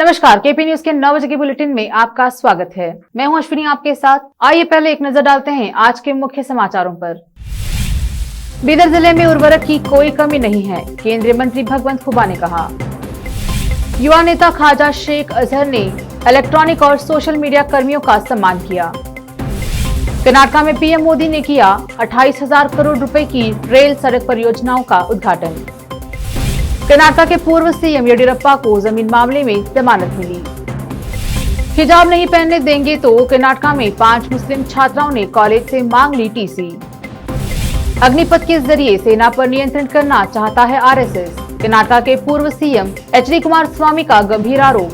नमस्कार, KP news के 9 बजे के बुलेटिन में आपका स्वागत है। मैं हूं अश्विनी आपके साथ। आइए पहले एक नजर डालते हैं आज के मुख्य समाचारों पर। बीदर जिले में उर्वरक की कोई कमी नहीं है, केंद्रीय मंत्री भगवंत खुबा ने कहा। युवा नेता ख्वाजा शेख अजहर ने इलेक्ट्रॉनिक और सोशल मीडिया कर्मियों का सम्मान किया। कर्नाटक में पीएम मोदी ने किया 28,000 करोड़ रुपए की रेल सड़क परियोजनाओं का उद्घाटन। कर्नाटक के पूर्व सीएम येडियुरप्पा को जमीन मामले में जमानत मिली। हिजाब नहीं पहनने देंगे तो कर्नाटक में 5 मुस्लिम छात्राओं ने कॉलेज से मांग ली टीसी। अग्निपथ के जरिए सेना पर नियंत्रण करना चाहता है आरएसएस। कर्नाटक के पूर्व सीएम एचडी कुमारस्वामी का गंभीर आरोप।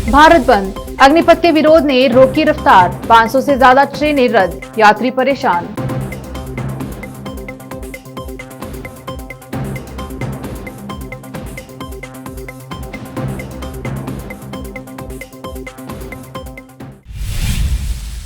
भारत बंद, अग्निपथ के विरोध ने रोकी रफ्तार, 500 से ज्यादा ट्रेनें रद्द, यात्री परेशान।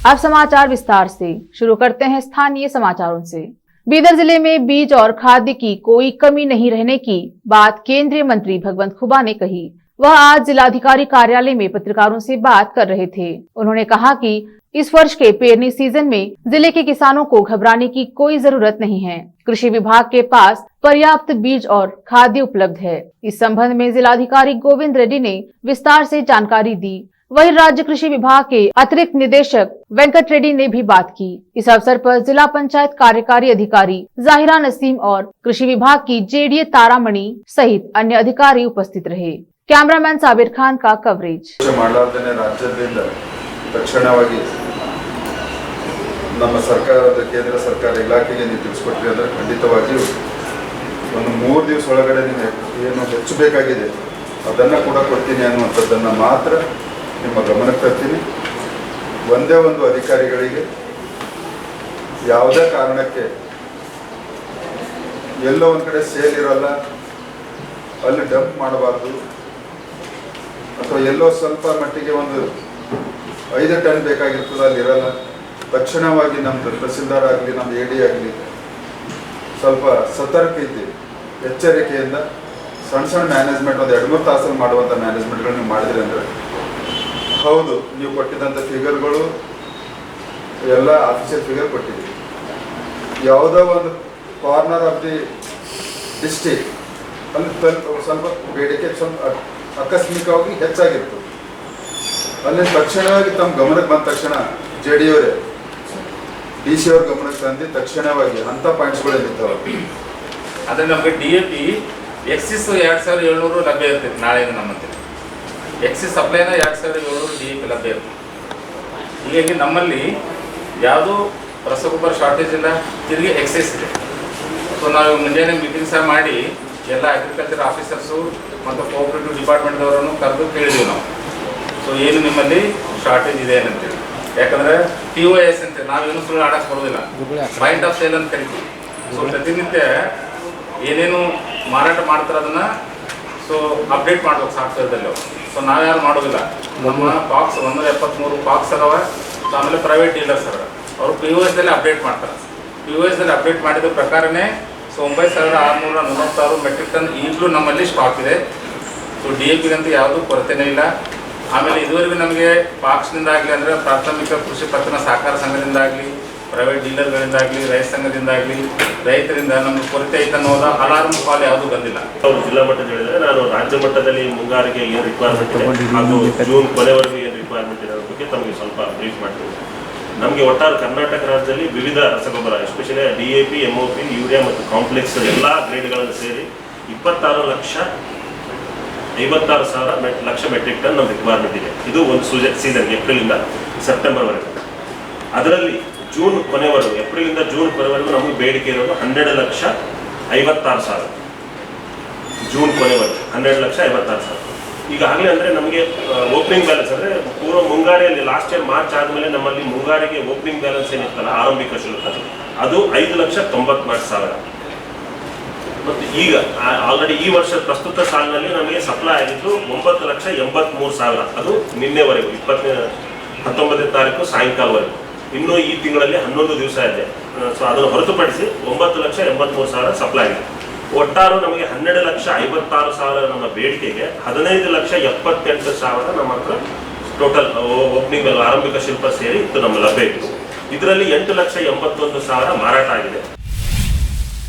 अब समाचार विस्तार से। शुरू करते हैं स्थानीय समाचारों से। बीदर जिले में बीज और खाद्य की कोई कमी नहीं रहने की बात केंद्रीय मंत्री भगवंत खुबा ने कही। वह आज जिलाधिकारी कार्यालय में पत्रकारों से बात कर रहे थे। उन्होंने कहा कि इस वर्ष के पेरनी सीजन में जिले के किसानों को घबराने की कोई जरूरत नहीं है। कृषि विभाग के पास पर्याप्त बीज और खाद्य उपलब्ध है। इस संबंध में जिलाधिकारी गोविंद रेड्डी ने विस्तार से जानकारी दी। वहीं राज्य कृषि विभाग के अतिरिक्त निदेशक वेंकट रेड्डी ने भी बात की। इस अवसर पर जिला पंचायत कार्यकारी अधिकारी जाहिरा नसीम और कृषि विभाग की जेडीए तारामणि सहित अन्य अधिकारी उपस्थित रहे। कैमरामैन साबिर खान का कवरेज। राज्यದಿಂದ ತಕ್ಷಣವಾಗಿ ನಮ್ಮ ಸರ್ಕಾರದ ಕೇಂದ್ರ ಸರ್ಕಾರ ಇಲಾಖೆಗೆ ನೀವು ತಿಳಿಸಿಕೊಟ್ರಿ ಅಂದ್ರೆ ಖಂಡಿತವಾಗಿಯೂ ಒಂದು 3 ದಿವಸ ಒಳಗಡೆ ನೀವು ಏನು ಹೆಚ್ಚು ಬೇಕಾಗಿದೆ ಅದನ್ನ ಕೂಡ ಕೊಡ್ತೀನಿ ಅನ್ನುವಂಥದ್ದನ್ನ ಮಾತ್ರ ನಿಮ್ಮ ಗಮನಕ್ಕೆ ತರ್ತೀನಿ। ಒಂದೇ ಒಂದು ಅಧಿಕಾರಿಗಳಿಗೆ ಯಾವುದೇ ಕಾರಣಕ್ಕೆ ಎಲ್ಲೋ ಒಂದು ಕಡೆ ಸೇಲ್ ಇರಲ್ಲ ಅಲ್ಲಿ ಡಂಪ್ ಮಾಡಬಾರ್ದು, ಅಥವಾ ಎಲ್ಲೋ ಸ್ವಲ್ಪ ಮಟ್ಟಿಗೆ ಒಂದು 5 ಟನ್ ಬೇಕಾಗಿರ್ತದೆ ಅಲ್ಲಿ ಇರಲ್ಲ, ತಕ್ಷಣವಾಗಿ ನಮ್ಮದು ತಹಸೀಲ್ದಾರ್ ಆಗಲಿ ನಮ್ಮ ಎಡಿ ಆಗಲಿ ಸ್ವಲ್ಪ ಸತರ್ಕತೆ ಎಚ್ಚರಿಕೆಯಿಂದ ಸಣ್ಣ ಮ್ಯಾನೇಜ್ಮೆಂಟ್ ಒಂದು 2-3 ತಾಸಲ್ಲಿ ಮಾಡುವಂಥ ಮ್ಯಾನೇಜ್ಮೆಂಟ್ಗಳು ನೀವು ಮಾಡಿದ್ರಿ ಅಂದರೆ ಹೌದು ನೀವು ಕೊಟ್ಟಿದ್ದಂಥ ಫಿಗರ್ಗಳು ಎಲ್ಲ ಆಫೀಷಿಯಲ್ ಫಿಗರ್ ಕೊಟ್ಟಿದ್ದೀವಿ। ಯಾವುದೋ ಒಂದು ಕಾರ್ನರ್ ಆಫ್ ದಿ ಡಿಸ್ಟ್ರಿಕ್ಟ್ ಅಲ್ಲಿ ಸ್ವಲ್ಪ ಬೇಡಿಕೆ ಸ್ವಲ್ಪ ಆಕಸ್ಮಿಕವಾಗಿ ಹೆಚ್ಚಾಗಿತ್ತು, ಅಲ್ಲಿ ತಕ್ಷಣವಾಗಿ ತಮ್ಮ ಗಮನಕ್ಕೆ ಬಂದ ತಕ್ಷಣ JD ಅವರೇ DC ಅವ್ರ ಗಮನಕ್ಕೆ ತಂದು ತಕ್ಷಣವಾಗಿ ಅಂಥ ಪಾಯಿಂಟ್ಸ್ಗಳಿದ್ದಾವೆ। ಆದರೆ ನಮಗೆ DAP ಎಕ್ಸಿಸ್ 2700 ಲಭ್ಯ ಇರ್ತೈತೆ ನಾಳೆಯಿಂದ ನಮ್ಮಂತೆ ಎಕ್ಸಿಸ್ ಸಪ್ಲೈನ 2700 DAP ಲಭ್ಯ ಇರ್ತದೆ। ಹೀಗಾಗಿ ನಮ್ಮಲ್ಲಿ ಯಾವುದೂ ರಸಗೊಬ್ಬರ ಶಾರ್ಟೇಜ್ ಇಲ್ಲ, ತಿರುಗಿ ಎಕ್ಸೈಸ್ ಇದೆ। ಸೊ ನಾವು ಮುಂಜಾನೆ ಮೀಟಿಂಗ್ ಸಹ ಮಾಡಿ ಎಲ್ಲ ಅಗ್ರಿಕಲ್ಚರ್ ಆಫೀಸರ್ಸು ಮತ್ತು ಕೋಆಪರೇಟಿವ್ ಡಿಪಾರ್ಟ್ಮೆಂಟ್ದವರನ್ನು ಕರೆದು ಕೇಳಿದ್ದೀವಿ ನಾವು। ಸೊ ಏನು ನಿಮ್ಮಲ್ಲಿ ಶಾರ್ಟೇಜ್ ಇದೆ ಏನಂತೇಳಿ, ಯಾಕಂದರೆ POS ಅಂತ ನಾವೇನು ಸುಳ್ಳು ಆಡಕ್ಕೆ ಬರೋದಿಲ್ಲ, ಪಾಯಿಂಟ್ ಆಫ್ ಸೇಲ್ ಅಂತ ಕರಿತೀವಿ। ಸೊ ಪ್ರತಿನಿತ್ಯ ಏನೇನು ಮಾರಾಟ ಮಾಡ್ತಾರೆ ಅದನ್ನು ಸೊ ಅಪ್ಡೇಟ್ ಮಾಡ್ಬೇಕು ಸಾಫ್ಟ್ವೇರ್ದಲ್ಲಿ ಅವರು। ಸೊ ನಾವ್ಯಾರು ಮಾಡೋದಿಲ್ಲ, ನಮ್ಮ ಬಾಕ್ಸ್ 173 ಬಾಕ್ಸ್ ಅದಾವ। ಸೊ ಆಮೇಲೆ ಪ್ರೈವೇಟ್ ಡೀಲರ್ಸ್ ಅದಾವ, ಅವರು POS ದಲ್ಲಿ ಅಪ್ಡೇಟ್ ಮಾಡ್ತಾರೆ। POS ದಲ್ಲಿ ಅಪ್ಡೇಟ್ ಮಾಡಿದ ಪ್ರಕಾರನೇ ಸೊ 9,646 ಮೆಟ್ರಿಕ್ ಟನ್ ಈಗಲೂ ನಮ್ಮಲ್ಲಿ ಸ್ಟಾಕ್ ಇದೆ। ಸೊ DAPಗಂತೂ ಯಾವುದೂ ಕೊರತೆನೇ ಇಲ್ಲ। ಆಮೇಲೆ ಇದುವರೆಗೂ ನಮಗೆ ಬಾಕ್ಸ್ನಿಂದಾಗಲಿ ಅಂದರೆ ಪ್ರಾಥಮಿಕ ಕೃಷಿ ಪತ್ತಿನ ಸಹಕಾರ ಸಂಘದಿಂದಾಗಲಿ, ಪ್ರೈವೇಟ್ ಡೀಲರ್ಗಳಿಂದಾಗಲಿ, ರೈತ ಸಂಘದಿಂದಾಗಲಿ, ರೈತರಿಂದ ನಮಗೆ ಕೊರತೆ ಐತೆ ಅನ್ನೋದ ಅಲಾರ್ಮ್ ಕಾಲ್ ಯಾವುದೂ ಬಂದಿಲ್ಲ। ಜಿಲ್ಲಾ ಮಟ್ಟದಲ್ಲಿ ಹೇಳಿದ್ರೆ ನಾನು ರಾಜ್ಯ ಮಟ್ಟದಲ್ಲಿ ಮುಂಗಾರಿಗೆ ಏನು ರಿಕ್ವೈರ್ಮೆಂಟ್ ಇದೆ ಹಾಗೂ ಜೂನ್ ಕೊನೆವರೆಗೂ ಏನು ರಿಕ್ವೈರ್ಮೆಂಟ್ ಇದೆ ಅನ್ನೋ ಬಗ್ಗೆ ತಮಗೆ ಸ್ವಲ್ಪ ಬ್ರೀಫ್ ಮಾಡ್ತೀವಿ। ನಮಗೆ ಒಟ್ಟಾರೆ ಕರ್ನಾಟಕ ರಾಜ್ಯದಲ್ಲಿ ವಿವಿಧ ರಸಗೊಬ್ಬರ ಎಸ್ಪೆಷಲಿ DAP, MOP, ಯೂರಿಯಾ ಮತ್ತು ಕಾಂಪ್ಲೆಕ್ಸ್ ಎಲ್ಲ ಗ್ರೇಡ್ಗಳನ್ನು ಸೇರಿ 26,56,000 ಮೆಟ್ರಿಕ್ ಟನ್ ನಮ್ಮ ರಿಕ್ವೈರ್ಮೆಂಟ್ ಇದೆ। ಇದು ಒಂದು ಸೀಸನ್ ಏಪ್ರಿಲಿಂದ ಸೆಪ್ಟೆಂಬರ್ವರೆಗೂ। ಅದರಲ್ಲಿ ಜೂನ್ ಕೊನೆವರೆಗೂ, ಏಪ್ರಿಲಿಂದ ಜೂನ್ ಕೊನೆವರೆಗೂ ನಮಗೆ ಬೇಡಿಕೆ ಇರೋದು 12,56,000। ಜೂನ್ ಕೊನೆವರೆಗೂ 12,56,000 ಈಗಾಗಲೇ ಅಂದರೆ ನಮಗೆ ಓಪನಿಂಗ್ ಬ್ಯಾಲೆನ್ಸ್ ಅಂದರೆ ಪೂರ್ವ ಮುಂಗಾರಿಯಲ್ಲಿ ಲಾಸ್ಟ್ ಇಯರ್ ಮಾರ್ಚ್ ಆದಮೇಲೆ ನಮ್ಮಲ್ಲಿ ಮುಂಗಾರಿಗೆ ಓಪನಿಂಗ್ ಬ್ಯಾಲೆನ್ಸ್ ಏನಿತ್ತಲ್ಲ ಆರಂಭಿಕ ಶುಲ್ಕ ಅದು 5,94,000 ಮತ್ತು ಈಗ ಆಲ್ರೆಡಿ ಈ ವರ್ಷದ ಪ್ರಸ್ತುತ ಸಾಲಿನಲ್ಲಿ ನಮಗೆ ಸಪ್ಲೈ ಆಗಿದ್ದು 9,83,000 ಅದು ನಿನ್ನೆವರೆಗೂ 19ನೇ ತಾರೀಕು ಸಾಯಂಕಾಲವರೆಗೂ। ಇನ್ನೂ ಈ ತಿಂಗಳಲ್ಲಿ 11 ದಿವಸ ಇದೆ। ಸೊ ಅದನ್ನು ಹೊರತುಪಡಿಸಿ 9,83,000 ಸಪ್ಲೈ ಆಗಿದೆ। ಒಟ್ಟಾರೆ ನಮಗೆ 12,56,000 ನಮ್ಮ ಬೇಡಿಕೆಗೆ 15,78,000 ನಮ್ಮ ಹತ್ರ ಟೋಟಲ್ ಓಪನಿಂಗ್ ಬೆಲ್ ಆರಂಭಿಕ ಶಿಲ್ಪ ಸೇರಿ ಇತ್ತು ನಮ್ಮ ಲಭ್ಯ ಇತ್ತು. ಇದರಲ್ಲಿ 8,81,000 ಮಾರಾಟ ಆಗಿದೆ.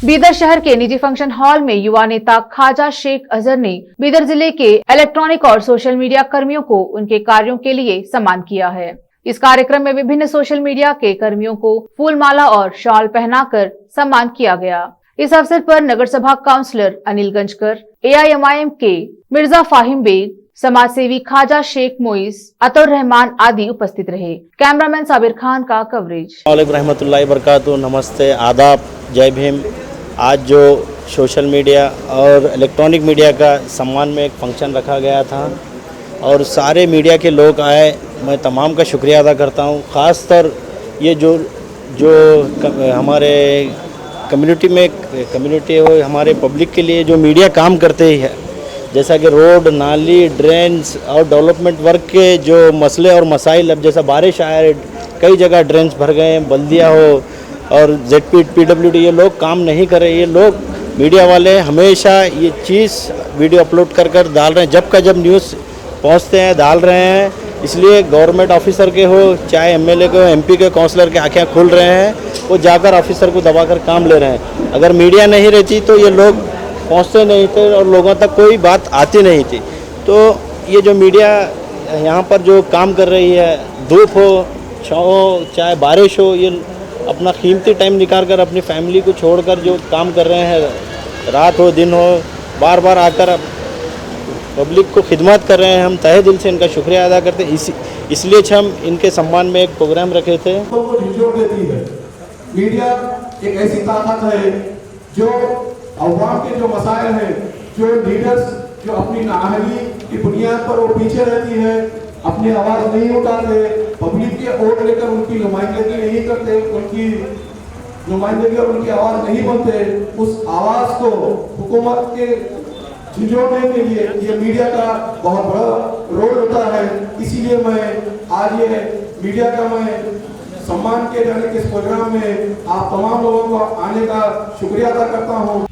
बीदर शहर के निजी फंक्शन हॉल में युवा नेता ख्वाजा शेख अजहर ने बीदर जिले के इलेक्ट्रॉनिक और सोशल मीडिया कर्मियों को उनके कार्यों के लिए सम्मान किया है। इस कार्यक्रम में विभिन्न सोशल मीडिया के कर्मियों को फूल माला और शॉल पहनाकर सम्मान किया गया। इस अवसर पर नगर सभा काउंसलर अनिल गंजकर, AIMIM के मिर्जा फाहिम बेग, समाज सेवी ख्वाजा शेख मोइस, अतुर रहमान आदि उपस्थित रहे। कैमरामैन साबिर खान का कवरेज। वालेकुम रहमतुल्लाहि वबरकातुहू। नमस्ते, आदाब, जय भीम। आज जो सोशल मीडिया और इलेक्ट्रॉनिक मीडिया का सम्मान में एक फंक्शन रखा गया था और सारे मीडिया के लोग आए, मैं तमाम का शुक्रिया अदा करता हूँ। ख़ास तौर ये जो हमारे कम्युनिटी हो, हमारे पब्लिक के लिए जो मीडिया काम करते ही है, जैसा कि रोड, नाली, ड्रेन्स और डेवलपमेंट वर्क के जो मसले और मसाइल, अब जैसा बारिश आए कई जगह ड्रेन्स भर गए, बल्दिया हो और ZPWD, ये लोग काम नहीं कर रहे। ये लोग मीडिया वाले हमेशा ये चीज़ वीडियो अपलोड कर डाल रहे हैं, जब का जब न्यूज़ पहुंचते हैं डाल रहे हैं। इसलिए गवर्नमेंट ऑफिसर के हो, चाहे MLA के हो, MP के, काउंसलर के आँखें खुल रहे हैं, वो जाकर ऑफिसर को दबाकर काम ले रहे हैं। अगर मीडिया नहीं रहती तो ये लोग पहुंचते नहीं थे और लोगों तक कोई बात आती नहीं थी। तो ये जो मीडिया यहाँ पर जो काम कर रही है, धूप हो, छाँव हो, चाहे बारिश हो, ये अपना कीमती टाइम निकाल कर अपनी फैमिली को छोड़कर जो काम कर रहे हैं, रात हो दिन हो, बार बार आकर पब्लिक को खिदमत कर रहे हैं। हम तहे दिल से इनका शुक्रिया अदा करते हैं। इसलिए हम इनके सम्मान में एक प्रोग्राम रखे थे। तो वो झिझोड़ देती है। मीडिया एक ऐसी ताकत है जो अवाम के जो मसाइल हैं, जो लीडर्स जो अपनी नाअहली की बुनियाद पर वो पीछे रहती है, अपनी आवाज़ नहीं उठाते, पब्लिक के वोट लेकर उनकी नुमाइंदगी नहीं करते, उनकी नुमाइंदगी और उनकी आवाज़ नहीं बनते, उस आवाज़ को हुकूमत के झिझोड़ने के लिए ये मीडिया का बहुत बड़ा रोल होता है। इसीलिए मैं आज ये मीडिया का मैं सम्मान किए जाने के इस प्रोग्राम में आप तमाम लोगों को आने का शुक्रिया अदा करता हूँ।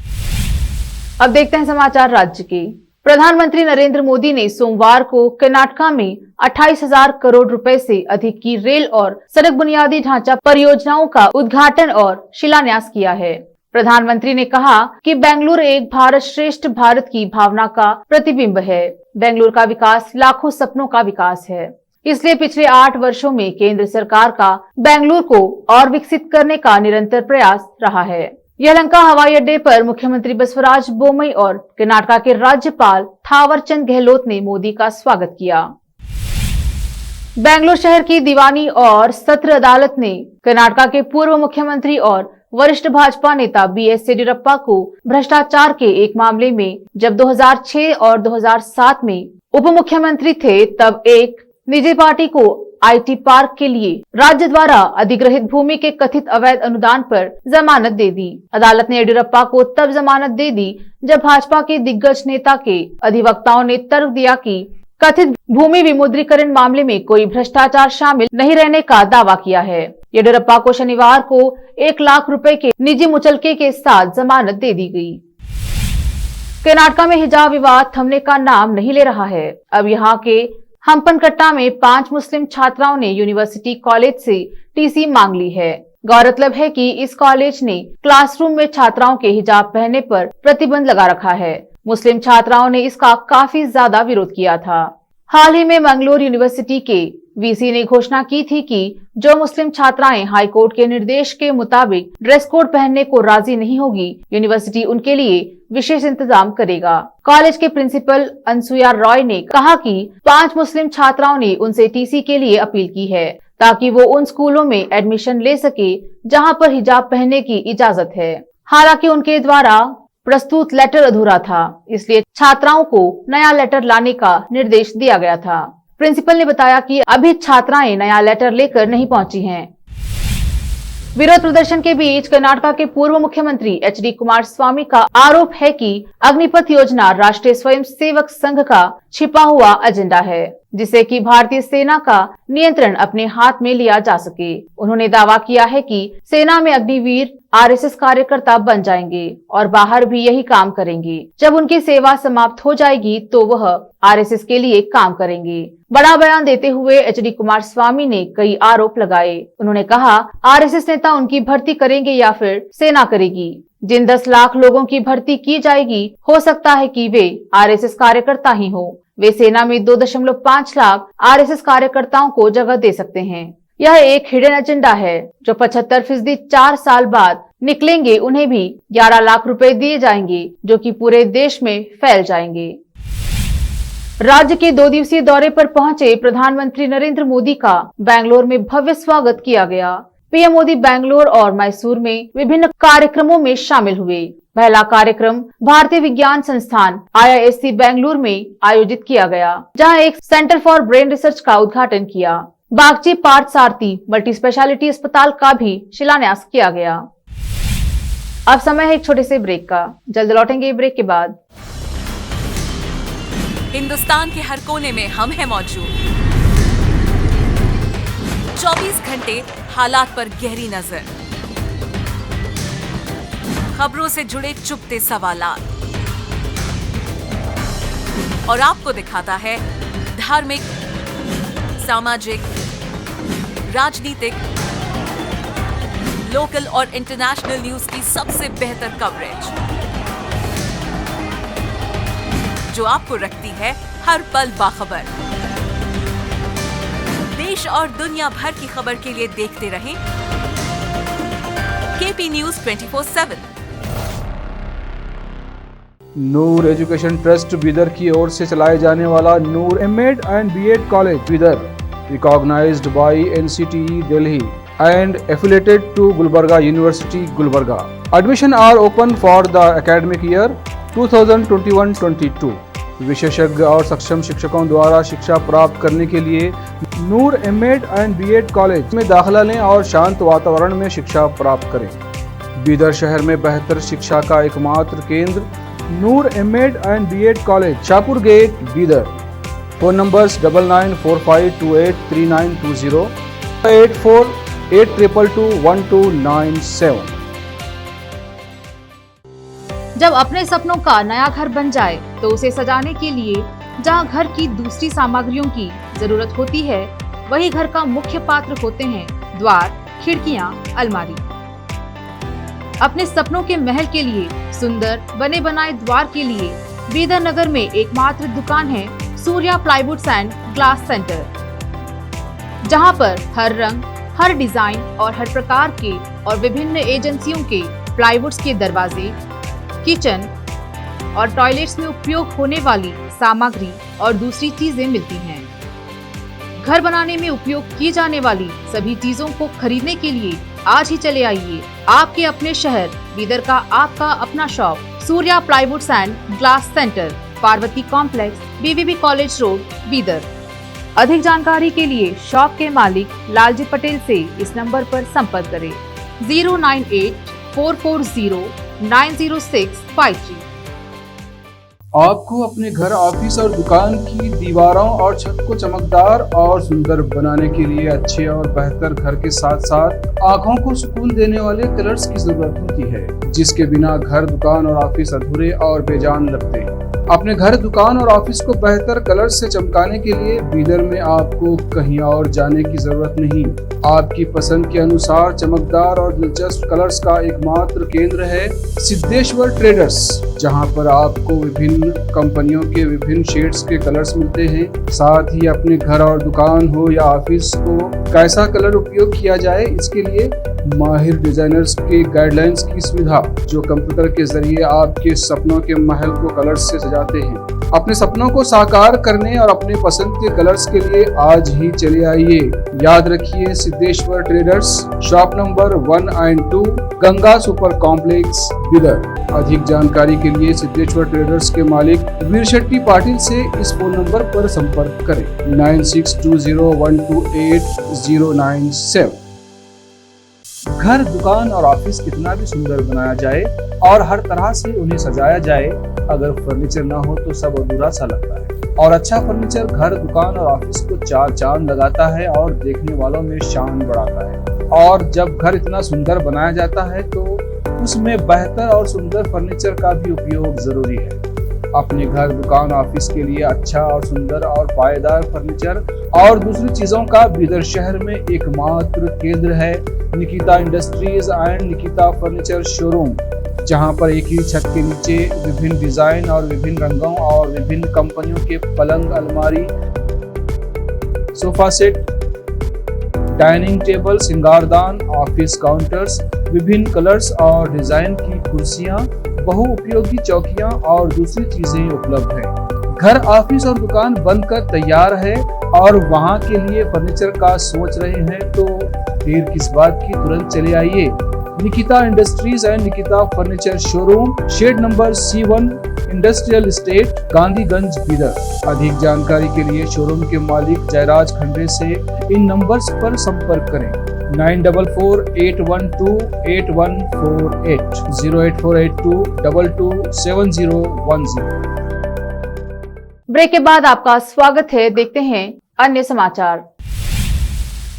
अब देखते हैं समाचार राज्य के। प्रधानमंत्री नरेंद्र मोदी ने सोमवार को कर्नाटका में 28,000 करोड़ रुपए से अधिक की रेल और सड़क बुनियादी ढांचा परियोजनाओं का उद्घाटन और शिलान्यास किया है। प्रधानमंत्री ने कहा कि बेंगलुरु एक भारत श्रेष्ठ भारत की भावना का प्रतिबिंब है। बेंगलुरु का विकास लाखों सपनों का विकास है। इसलिए पिछले 8 वर्षों में केंद्र सरकार का बेंगलुरु को और विकसित करने का निरंतर प्रयास रहा है। यलहंका हवाई अड्डे पर मुख्यमंत्री बसवराज बोमई और कर्नाटका के राज्यपाल थावरचंद गहलोत ने मोदी का स्वागत किया। बेंगलुरु शहर की दीवानी और सत्र अदालत ने कर्नाटका के पूर्व मुख्यमंत्री और वरिष्ठ भाजपा नेता BS येदियुरप्पा को भ्रष्टाचार के एक मामले में, जब 2006 और 2007 में उप मुख्यमंत्री थे, तब एक निजी पार्टी को IT पार्क के लिए राज्य द्वारा अधिग्रहित भूमि के कथित अवैध अनुदान पर जमानत दे दी। अदालत ने येदियुरप्पा को तब जमानत दे दी जब भाजपा के दिग्गज नेता के अधिवक्ताओं ने तर्क दिया कि कथित भूमि विमुद्रीकरण मामले में कोई भ्रष्टाचार शामिल नहीं रहने का दावा किया है। येदियुरप्पा को शनिवार को 1 लाख रुपए के निजी मुचलके के साथ जमानत दे दी गई। कर्नाटका में हिजाब विवाद थमने का नाम नहीं ले रहा है। अब यहाँ के हम्पनकट्टा में 5 मुस्लिम छात्राओं ने यूनिवर्सिटी कॉलेज से TC मांग ली है। गौरतलब है कि इस कॉलेज ने क्लासरूम में छात्राओं के हिजाब पहनने पर प्रतिबंध लगा रखा है। मुस्लिम छात्राओं ने इसका काफी ज्यादा विरोध किया था। हाल ही में मंगलूर यूनिवर्सिटी के VC ने घोषणा की थी कि जो मुस्लिम छात्राएं हाईकोर्ट के निर्देश के मुताबिक ड्रेस कोड पहनने को राजी नहीं होगी, यूनिवर्सिटी उनके लिए विशेष इंतजाम करेगा। कॉलेज के प्रिंसिपल अनसुया रॉय ने कहा कि 5 मुस्लिम छात्राओं ने उनसे TC के लिए अपील की है ताकि वो उन स्कूलों में एडमिशन ले सके जहां पर हिजाब पहनने की इजाजत है। हालांकि उनके द्वारा प्रस्तुत लेटर अधूरा था, इसलिए छात्राओं को नया लेटर लाने का निर्देश दिया गया था। प्रिंसिपल ने बताया कि अभी छात्राएं नया लेटर लेकर नहीं पहुंची हैं। विरोध प्रदर्शन के बीच कर्नाटका के पूर्व मुख्यमंत्री HD कुमारस्वामी का आरोप है कि अग्निपथ योजना राष्ट्रीय स्वयंसेवक संघ का छिपा हुआ एजेंडा है। जिससे कि भारतीय सेना का नियंत्रण अपने हाथ में लिया जा सके। उन्होंने दावा किया है कि सेना में अग्निवीर आरएसएस कार्यकर्ता बन जाएंगे और बाहर भी यही काम करेंगे। जब उनकी सेवा समाप्त हो जाएगी तो वह आरएसएस के लिए काम करेंगे। बड़ा बयान देते हुए एचडी कुमारस्वामी ने कई आरोप लगाए। उन्होंने कहा, आरएसएस नेता उनकी भर्ती करेंगे या फिर सेना करेगी। जिन 10 लाख लोगों की भर्ती की जाएगी, हो सकता है कि वे आरएसएस कार्यकर्ता ही हो। वे सेना में 2.5 लाख आरएसएस कार्यकर्ताओं को जगह दे सकते हैं। यह एक हिडन एजेंडा है। जो 75% 4 साल बाद निकलेंगे, उन्हें भी 11 लाख रुपए दिए जाएंगे, जो कि पूरे देश में फैल जाएंगे। राज्य के 2 दिवसीय दौरे पर पहुंचे प्रधानमंत्री नरेंद्र मोदी का बेंगलोर में भव्य स्वागत किया गया। पीएम मोदी बेंगलोर और मैसूर में विभिन्न कार्यक्रमों में शामिल हुए। पहला कार्यक्रम भारतीय विज्ञान संस्थान IISc बेंगलुरु में आयोजित किया गया, जहां एक सेंटर फॉर ब्रेन रिसर्च का उद्घाटन किया। बागची पार्थ सारथी मल्टी स्पेशलिटी अस्पताल का भी शिलान्यास किया गया। अब समय है एक छोटे से ब्रेक का। जल्द लौटेंगे ब्रेक के बाद। हिंदुस्तान के हर कोने में हम हैं मौजूद। 24 घंटे हालात पर गहरी नजर, खबरों से जुड़े चुपते सवालात, और आपको दिखाता है धार्मिक, सामाजिक, राजनीतिक, लोकल और इंटरनेशनल न्यूज की सबसे बेहतर कवरेज, जो आपको रखती है हर पल बाखबर। देश और दुनिया भर की खबर के लिए देखते रहें KP news 24/7। Noor education trust Bidar की ओर से चलाए जाने वाला Noor MEd and BEd college Bidar, recognized by NCTE Delhi and affiliated to Gulbarga University, Gulbarga. Admission are open for the academic year 2021-22. विशेषज्ञ और सक्षम शिक्षकों द्वारा शिक्षा प्राप्त करने के लिए नूर एमएड एंड बीएड कॉलेज में दाखिला लें और शांत वातावरण में शिक्षा प्राप्त करें। बीदर शहर में बेहतर शिक्षा का एकमात्र केंद्र Noor MEd and BEd college, Shahpur gate, Bidar. Phone numbers 9945283920, 8482221297। जब अपने सपनों का नया घर बन जाए तो उसे सजाने के लिए जहां घर की दूसरी सामग्रियों की जरूरत होती है, वही घर का मुख्य पात्र होते हैं द्वार, खिड़कियां, अलमारी। अपने सपनों के महल के लिए सुंदर बने बनाए द्वार के लिए बीदर नगर में एकमात्र दुकान है Surya plywoods and glass centre, जहां पर हर रंग, हर डिजाइन और हर प्रकार के और विभिन्न एजेंसियों के प्लाईवुड्स के दरवाजे, किचन और टॉयलेट्स में उपयोग होने वाली सामग्री और दूसरी चीजें मिलती हैं। घर बनाने में उपयोग की जाने वाली सभी चीजों को खरीदने के लिए आज ही चले आइए आपके अपने शहर बीदर का आपका अपना shop Surya plywoods and glass centre, Parvati complex, BVB college road, Bidar. अधिक जानकारी के लिए शॉप के मालिक लालजी पटेल से इस नंबर पर संपर्क करें 09844090653। आपको अपने घर, ऑफिस और दुकान की दीवारों और छत को चमकदार और सुंदर बनाने के लिए अच्छे और बेहतर घर के साथ साथ आंखों को सुकून देने वाले कलर्स की जरूरत होती है, जिसके बिना घर, दुकान और ऑफिस अधूरे और बेजान लगते हैं। अपने घर, दुकान और ऑफिस को बेहतर कलर से चमकाने के लिए बीदर में आपको कहीं और जाने की जरूरत नहीं। आपकी पसंद के अनुसार चमकदार और दिलचस्प कलर्स का एकमात्र केंद्र है सिद्धेश्वर ट्रेडर्स, जहां पर आपको विभिन्न कंपनियों के विभिन्न शेड्स के कलर्स मिलते हैं। साथ ही अपने घर और दुकान हो या ऑफिस को कैसा कलर उपयोग किया जाए, इसके लिए माहिर डिजाइनर्स के गाइडलाइंस की सुविधा, जो कंप्यूटर के जरिए आपके सपनों के महल को कलर्स से सजाते हैं। अपने सपनों को साकार करने और अपने पसंद के कलर्स के लिए आज ही चले आइए। याद रखिए, Siddheshwar traders, shop number 1 and 2, Ganga super complex, Bidar. अधिक जानकारी के लिए सिद्धेश्वर ट्रेडर्स के मालिक वीर शेट्टी पाटिल से इस फोन नंबर पर संपर्क करें 9620128097। घर, दुकान और ऑफिस कितना भी सुंदर बनाया जाए और हर तरह से उन्हें सजाया जाए, अगर फर्नीचर ना हो तो सब अधूरा सा लगता है। और अच्छा फर्नीचर घर, दुकान और ऑफिस को चार चांद लगाता है और देखने वालों में शान बढ़ाता है। और जब घर इतना सुंदर बनाया जाता है तो उसमें बेहतर और सुंदर फर्नीचर का भी उपयोग जरूरी है। अपने घर, दुकान, ऑफिस के लिए अच्छा और सुंदर और पायदार फर्नीचर और दूसरी चीजों का बीदर शहर में एकमात्र केंद्र है Nikita industries and Nikita furniture showroom, जहां पर एक ही छत के नीचे विभिन्न डिजाइन और विभिन्न रंगों और विभिन्न कंपनियों के पलंग, अलमारी, सोफा सेट, डाइनिंग टेबल, सिंगारदान, ऑफिस काउंटर्स, विभिन्न कलर्स और डिजाइन की कुर्सियां, बहुउपयोगी चौकियां और दूसरी चीजें उपलब्ध हैं। घर, ऑफिस और दुकान बनकर तैयार है और वहां के लिए फर्नीचर का सोच रहे हैं तो देर किस बात की, तुरंत चले आइए। Nikita industries and Nikita furniture showroom, shed number C1, industrial estate, Gandhiganj, Bidar. अधिक जानकारी के लिए शोरूम के मालिक जयराज खंडे से इन नंबर्स पर संपर्क करें 9448128148 08482227010। ब्रेक के बाद आपका स्वागत है। देखते हैं अन्य समाचार।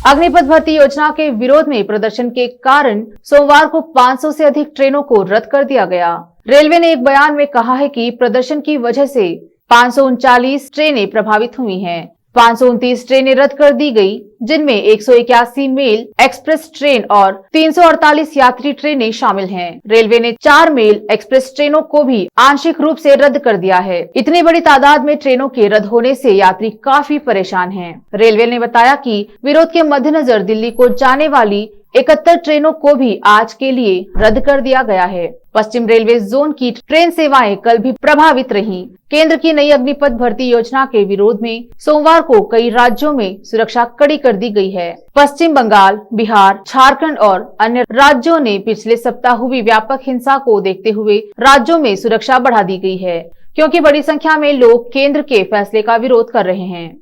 अग्निपथ भर्ती योजना के विरोध में प्रदर्शन के कारण सोमवार को 500 से अधिक ट्रेनों को रद्द कर दिया गया। रेलवे ने एक बयान में कहा है कि प्रदर्शन की वजह से 539 ट्रेनें प्रभावित हुई हैं। 529 ट्रेनें रद्द कर दी गई, जिनमें 181 मेल एक्सप्रेस ट्रेन और 348 यात्री ट्रेनें शामिल हैं। रेलवे ने 4 मेल एक्सप्रेस ट्रेनों को भी आंशिक रूप से रद्द कर दिया है। इतनी बड़ी तादाद में ट्रेनों के रद्द होने से यात्री काफी परेशान हैं। रेलवे ने बताया कि विरोध के मद्देनजर दिल्ली को जाने वाली 71 ट्रेनों को भी आज के लिए रद्द कर दिया गया है। पश्चिम रेलवे जोन की ट्रेन सेवाएं कल भी प्रभावित रहीं। केंद्र की नई अग्निपथ भर्ती योजना के विरोध में सोमवार को कई राज्यों में सुरक्षा कड़ी कर दी गई है। पश्चिम बंगाल, बिहार, झारखंड और अन्य राज्यों ने पिछले सप्ताह हुई व्यापक हिंसा को देखते हुए राज्यों में सुरक्षा बढ़ा दी गई है, क्योंकि बड़ी संख्या में लोग केंद्र के फैसले का विरोध कर रहे हैं।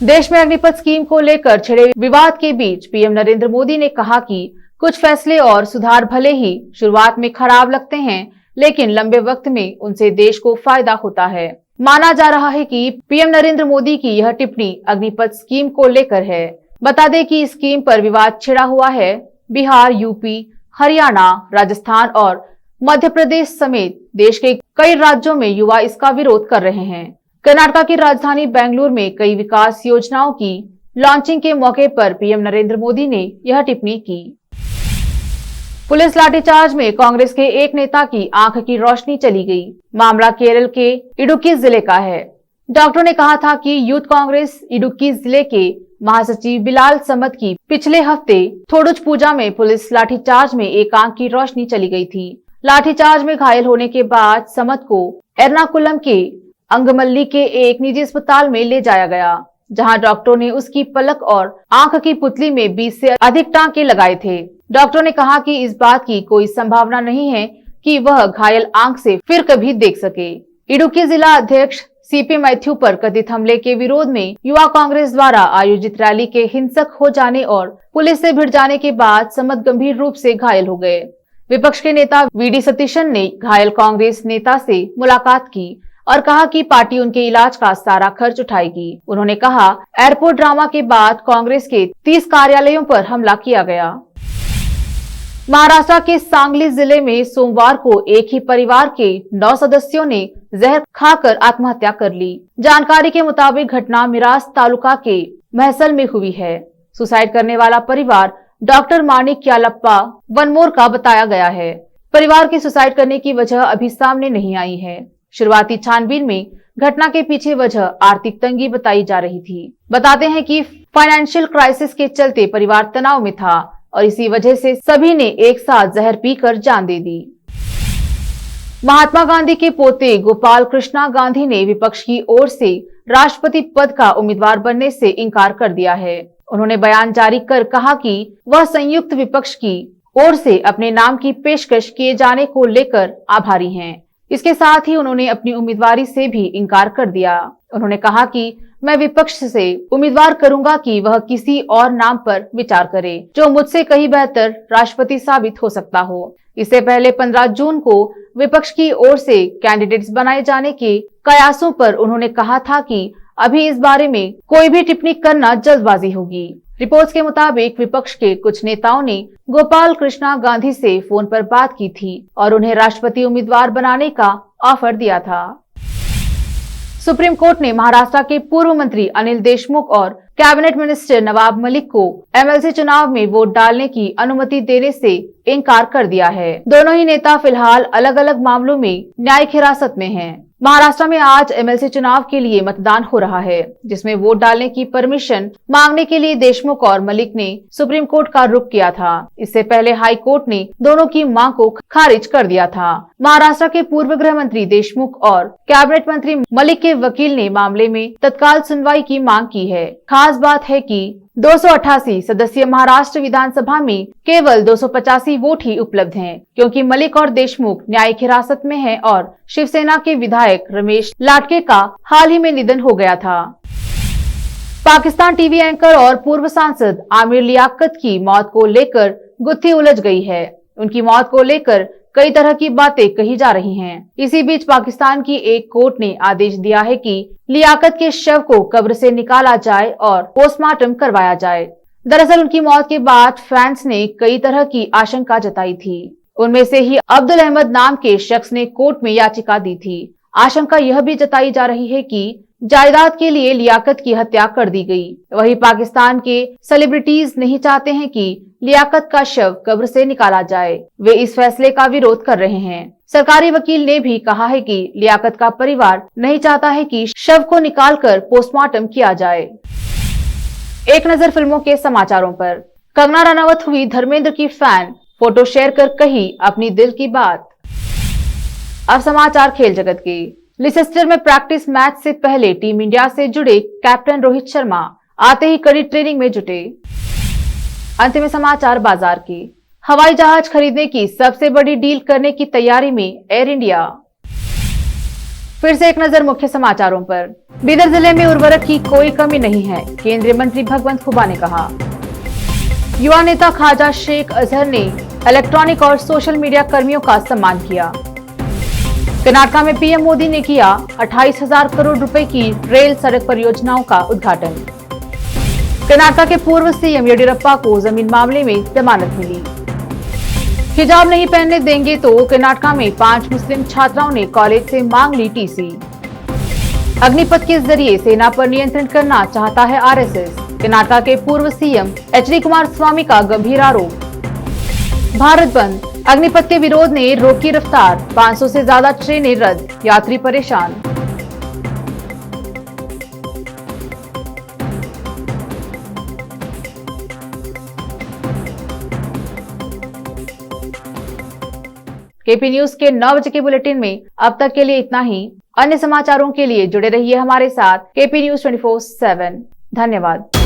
देश में अग्निपथ स्कीम को लेकर छिड़े विवाद के बीच पीएम नरेंद्र मोदी ने कहा कि कुछ फैसले और सुधार भले ही शुरुआत में खराब लगते हैं, लेकिन लंबे वक्त में उनसे देश को फायदा होता है। माना जा रहा है कि पीएम नरेंद्र मोदी की यह टिप्पणी अग्निपथ स्कीम को लेकर है। बता दें कि इस स्कीम पर विवाद छिड़ा हुआ है। बिहार, यूपी, हरियाणा, राजस्थान और मध्य प्रदेश समेत देश के कई राज्यों में युवा इसका विरोध कर रहे हैं। कर्नाटक की राजधानी बेंगलुरु में कई विकास योजनाओं की लॉन्चिंग के मौके पर पीएम नरेंद्र मोदी ने यह टिप्पणी की। पुलिस लाठीचार्ज में कांग्रेस के एक नेता की आंख की रोशनी चली गई। मामला केरल के इडुक्की जिले का है। डॉक्टर ने कहा था कि यूथ कांग्रेस इडुक्की जिले के महासचिव बिलाल समद की पिछले हफ्ते थोडुच पूजा में पुलिस लाठीचार्ज में एक आंख की रोशनी चली गई थी। लाठीचार्ज में घायल होने के बाद समद को एर्नाकुलम के अंगमल्ली के एक निजी अस्पताल में ले जाया गया, जहां डॉक्टरों ने उसकी पलक और आंख की पुतली में 20 से अधिक टांके लगाए थे। डॉक्टर ने कहा कि इस बात की कोई संभावना नहीं है कि वह घायल आंख से फिर कभी देख सके। इडुक्की जिला अध्यक्ष सीपी मैथ्यू पर कथित हमले के विरोध में युवा कांग्रेस द्वारा आयोजित रैली के हिंसक हो जाने और पुलिस से भिड़ जाने के बाद समद गंभीर रूप से घायल हो गए। विपक्ष के नेता वीडी सतीशन ने घायल कांग्रेस नेता से मुलाकात की और कहा कि पार्टी उनके इलाज का सारा खर्च उठाएगी। उन्होंने कहा, एयरपोर्ट ड्रामा के बाद कांग्रेस के 30 कार्यालयों पर हमला किया गया। महाराष्ट्र के सांगली जिले में सोमवार को एक ही परिवार के 9 सदस्यों ने जहर खाकर आत्महत्या कर ली। जानकारी के मुताबिक घटना मिरास तालुका के महसल में हुई है। सुसाइड करने वाला परिवार डॉक्टर मानिक यालप्पा वनमोर का बताया गया है। परिवार की सुसाइड करने की वजह अभी सामने नहीं आई है। शुरुआती छानबीन में घटना के पीछे वजह आर्थिक तंगी बताई जा रही थी। बताते हैं कि फाइनेंशियल क्राइसिस के चलते परिवार तनाव में था और इसी वजह से सभी ने एक साथ जहर पीकर जान दे दी। महात्मा गांधी के पोते गोपाल कृष्णा गांधी ने विपक्ष की ओर से राष्ट्रपति पद का उम्मीदवार बनने से इनकार कर दिया है। उन्होंने बयान जारी कर कहा कि वह संयुक्त विपक्ष की ओर से अपने नाम की पेशकश किए जाने को लेकर आभारी हैं। इसके साथ ही उन्होंने अपनी उम्मीदवारी से भी इनकार कर दिया। उन्होंने कहा कि मैं विपक्ष से उम्मीदवार करूंगा कि वह किसी और नाम पर विचार करे जो मुझसे कहीं बेहतर राष्ट्रपति साबित हो सकता हो। इससे पहले 15 जून को विपक्ष की ओर से कैंडिडेट्स बनाए जाने के कयासों पर उन्होंने कहा था कि अभी इस बारे में कोई भी टिप्पणी करना जल्दबाजी होगी। रिपोर्ट्स के मुताबिक विपक्ष के कुछ नेताओं ने गोपाल कृष्णा गांधी से फोन पर बात की थी और उन्हें राष्ट्रपति उम्मीदवार बनाने का ऑफर दिया था। सुप्रीम कोर्ट ने महाराष्ट्र के पूर्व मंत्री अनिल देशमुख और कैबिनेट मिनिस्टर नवाब मलिक को एमएलसी चुनाव में वोट डालने की अनुमति देने से इनकार कर दिया है। दोनों ही नेता फिलहाल अलग अलग मामलों में न्यायिक हिरासत में हैं। महाराष्ट्र में आज एमएलसी चुनाव के लिए मतदान हो रहा है, जिसमें वोट डालने की परमिशन मांगने के लिए देशमुख और मलिक ने सुप्रीम कोर्ट का रुख किया था। इससे पहले हाई कोर्ट ने दोनों की मांग को खारिज कर दिया था। महाराष्ट्र के पूर्व गृह मंत्री देशमुख और कैबिनेट मंत्री मलिक के वकील ने मामले में तत्काल सुनवाई की मांग की है। खास बात है कि 288 सदस्यीय महाराष्ट्र विधानसभा में केवल 285 वोट ही उपलब्ध हैं, क्योंकि मलिक और देशमुख न्यायिक हिरासत में हैं और शिवसेना के विधायक रमेश लाटके का हाल ही में निधन हो गया था। पाकिस्तान टीवी एंकर और पूर्व सांसद आमिर लियाकत की मौत को लेकर गुत्थी उलझ गई है। उनकी मौत को लेकर कई तरह की बातें कही जा रही हैं। इसी बीच पाकिस्तान की एक कोर्ट ने आदेश दिया है कि लियाकत के शव को कब्र से निकाला जाए और पोस्टमार्टम करवाया जाए। दरअसल उनकी मौत के बाद फैंस ने कई तरह की आशंका जताई थी। उनमें से ही अब्दुल अहमद नाम के शख्स ने कोर्ट में याचिका दी थी। आशंका यह भी जताई जा रही है कि जायदाद के लिए लियाकत की हत्या कर दी गई। वहीं पाकिस्तान के सेलिब्रिटीज नहीं चाहते हैं कि लियाकत का शव कब्र से निकाला जाए। वे इस फैसले का विरोध कर रहे हैं। सरकारी वकील ने भी कहा है कि लियाकत का परिवार नहीं चाहता है कि शव को निकालकर पोस्टमार्टम किया जाए। एक नजर फिल्मों के समाचारों पर। कंगना रनावत हुई धर्मेंद्र की फैन, फोटो शेयर कर कही अपनी दिल की बात। अब समाचार खेल जगत के। लिसेस्टर में प्रैक्टिस मैच से पहले टीम इंडिया से जुड़े कैप्टन रोहित शर्मा आते ही कड़ी ट्रेनिंग में जुटे। अंत में समाचार बाजार की। हवाई जहाज खरीदने की सबसे बड़ी डील करने की तैयारी में एयर इंडिया। फिर से एक नजर मुख्य समाचारों पर। बीदर जिले में उर्वरक की कोई कमी नहीं है, केंद्रीय मंत्री भगवंत खुबा ने कहा। युवा नेता ख्वाजा शेख अजहर ने इलेक्ट्रॉनिक और सोशल मीडिया कर्मियों का सम्मान किया। कर्नाटक में पीएम मोदी ने किया 28,000 करोड़ रुपए की रेल सड़क परियोजनाओं का उद्घाटन। कर्नाटक के पूर्व सीएम येडियुरप्पा को जमीन मामले में जमानत मिली। हिजाब नहीं पहनने देंगे तो कर्नाटक में 5 मुस्लिम छात्राओं ने कॉलेज से मांग ली टीसी। अग्निपथ के जरिए सेना पर नियंत्रण करना चाहता है आरएसएस। कर्नाटक के पूर्व सीएम एचडी कुमारस्वामी का गंभीर आरोप। भारत बंद, अग्निपथ के विरोध ने रोकी रफ्तार, 500 से ज्यादा ट्रेनें रद्द, यात्री परेशान। केपी न्यूज के 9 बजे के बुलेटिन में अब तक के लिए इतना ही। अन्य समाचारों के लिए जुड़े रहिए हमारे साथ केपी न्यूज 24/7। धन्यवाद।